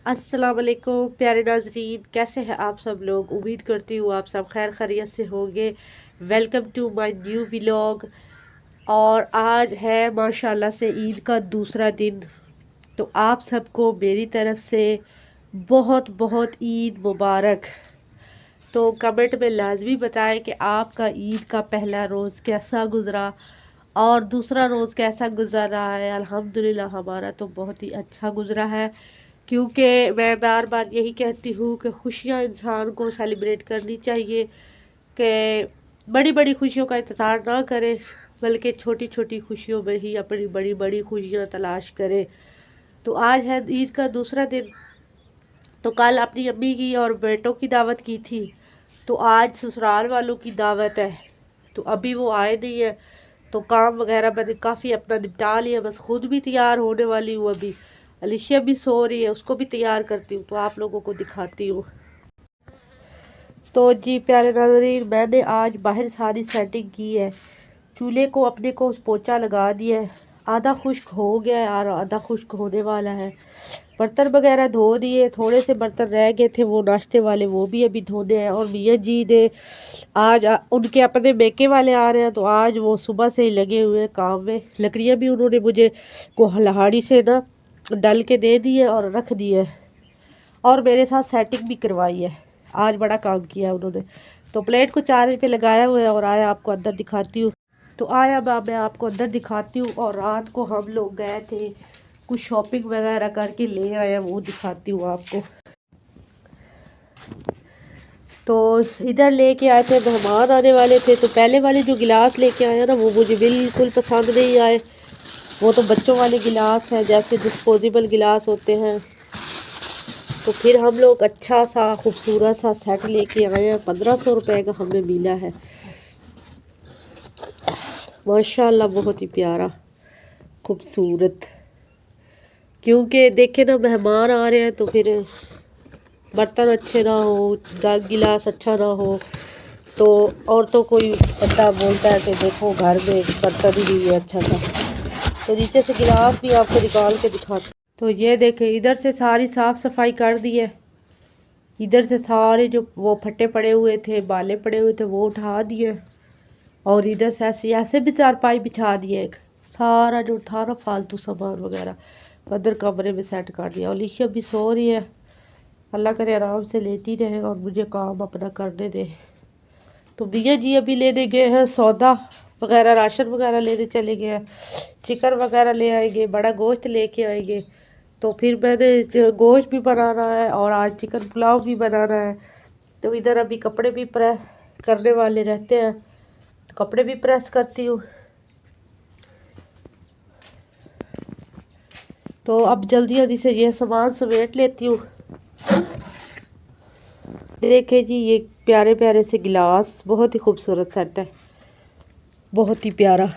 अस्सलाम वालेकुम प्यारे नाजरीन, कैसे हैं आप सब लोग। उम्मीद करती हूँ आप सब खैर खैरियत से होंगे। Welcome to my new vlog. और आज है माशाल्लाह से ईद का दूसरा दिन, तो आप सबको मेरी तरफ से बहुत बहुत ईद मुबारक। तो कमेंट में लाजमी बताएं कि आपका ईद का पहला रोज़ कैसा गुज़रा और दूसरा रोज़ कैसा गुज़र रहा है। अल्हम्दुलिल्लाह हमारा तो बहुत ही अच्छा गुज़रा है, क्योंकि मैं बार बार यही कहती हूँ कि खुशियाँ इंसान को सेलिब्रेट करनी चाहिए, कि बड़ी बड़ी खुशियों का इंतज़ार ना करें, बल्कि छोटी छोटी खुशियों में ही अपनी बड़ी बड़ी खुशियाँ तलाश करें। तो आज है ईद का दूसरा दिन। तो कल अपनी अम्मी की और बेटों की दावत की थी, तो आज ससुराल वालों की दावत है। तो अभी वो आए नहीं है, तो काम वगैरह मैंने काफ़ी अपना निपटा लिया, बस खुद भी तैयार होने वाली हूँ। अभी अलिशिया भी सो रही है, उसको भी तैयार करती हूँ, तो आप लोगों को दिखाती हूँ। तो जी प्यारे नाज़रीन, मैंने आज बाहर सारी सेटिंग की है। चूल्हे को अपने को पोंछा लगा दिया है, आधा खुश्क हो गया है और आधा खुश्क होने वाला है। बर्तन वगैरह धो दिए, थोड़े से बर्तन रह गए थे वो नाश्ते वाले, वो भी अभी धोने हैं। और मियाँ जी ने आज उनके अपने मेके वाले आ रहे हैं, तो आज वो सुबह से ही लगे हुए हैं काम में। लकड़ियाँ भी उन्होंने मुझे कोहलाड़ी से ना डल के दे दी है और रख दी है, और मेरे साथ सेटिंग भी करवाई है। आज बड़ा काम किया है उन्होंने। तो प्लेट को चार्ज पे लगाया हुआ है और आया आपको अंदर दिखाती हूँ। तो आया मैं आपको अंदर दिखाती हूँ। और रात को हम लोग गए थे, कुछ शॉपिंग वगैरह करके ले आए, वो दिखाती हूँ आपको। तो इधर लेके आए थे, मेहमान आने वाले थे, तो पहले वाले जो गिलास लेके आए ना वो मुझे बिल्कुल पसंद नहीं आए। वो तो बच्चों वाले गिलास हैं, जैसे डिस्पोजेबल गिलास होते हैं। तो फिर हम लोग अच्छा सा खूबसूरत सा सेट लेके आए हैं, 1500 रुपये का हमें मिला है। माशाल्लाह बहुत ही प्यारा खूबसूरत। क्योंकि देखे ना मेहमान आ रहे हैं, तो फिर बर्तन अच्छे ना हो, गिलास अच्छा ना हो, तो और तो कोई बंदा बोलता है कि देखो घर में बर्तन ही नहीं है अच्छा सा। तो नीचे से गिलास भी आपको निकाल के दिखाते। तो ये देखें, इधर से सारी साफ़ सफाई कर दी है। इधर से सारे जो वो फटे पड़े हुए थे, बाले पड़े हुए थे, वो उठा दिए। और इधर से ऐसे भी चारपाई बिछा दिए। एक सारा जो था ना फालतू सामान वगैरह उधर कमरे में सेट कर दिया। और लिखिया भी सो रही है, अल्लाह करे आराम से लेटी रहे और मुझे काम अपना करने दे। तो भैया जी अभी लेने गए हैं सौदा वगैरह, राशन वगैरह लेने चले गए हैं। चिकन वगैरह ले आएंगे, बड़ा गोश्त लेके आएंगे। तो फिर मैंने गोश्त भी बनाना है और आज चिकन पुलाव भी बनाना है। तो इधर अभी कपड़े भी प्रेस करने वाले रहते हैं, तो कपड़े भी प्रेस करती हूँ। तो अब जल्दी जल्दी से ये सामान समेट लेती हूँ। देखिए जी, ये प्यारे प्यारे से गिलास, बहुत ही खूबसूरत सेट है, बहुत ही प्यारा।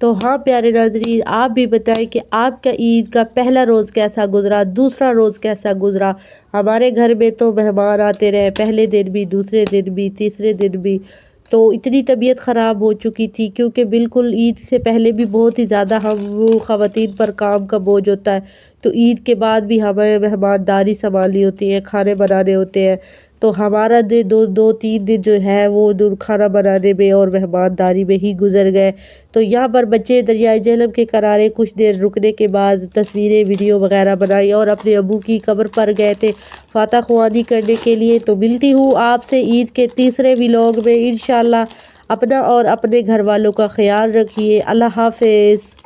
तो हाँ प्यारे नाज़रीन, आप भी बताएं कि आपका ईद का पहला रोज़ कैसा गुज़रा, दूसरा रोज़ कैसा गुज़रा। हमारे घर में तो मेहमान आते रहे, पहले दिन भी, दूसरे दिन भी, तीसरे दिन भी। तो इतनी तबीयत ख़राब हो चुकी थी, क्योंकि बिल्कुल ईद से पहले भी बहुत ही ज़्यादा हम ख़वातीन पर काम का बोझ होता है। तो ईद के बाद भी हमें मेहमानदारी संभालनी होती है, खाने बनाने होते हैं। तो हमारा दो तीन दिन जो है वो खाना बनाने में और मेहमानदारी में ही गुजर गए। तो यहाँ पर बच्चे दरियाए झेलम के किनारे कुछ देर रुकने के बाद तस्वीरें वीडियो वगैरह बनाई और अपने अबू की कब्र पर गए थे फातह ख्वानी करने के लिए। तो मिलती हूँ आपसे ईद के तीसरे व्लॉग में इंशाल्लाह। अपना और अपने घर वालों का ख्याल रखिए। अल्लाह हाफिज़।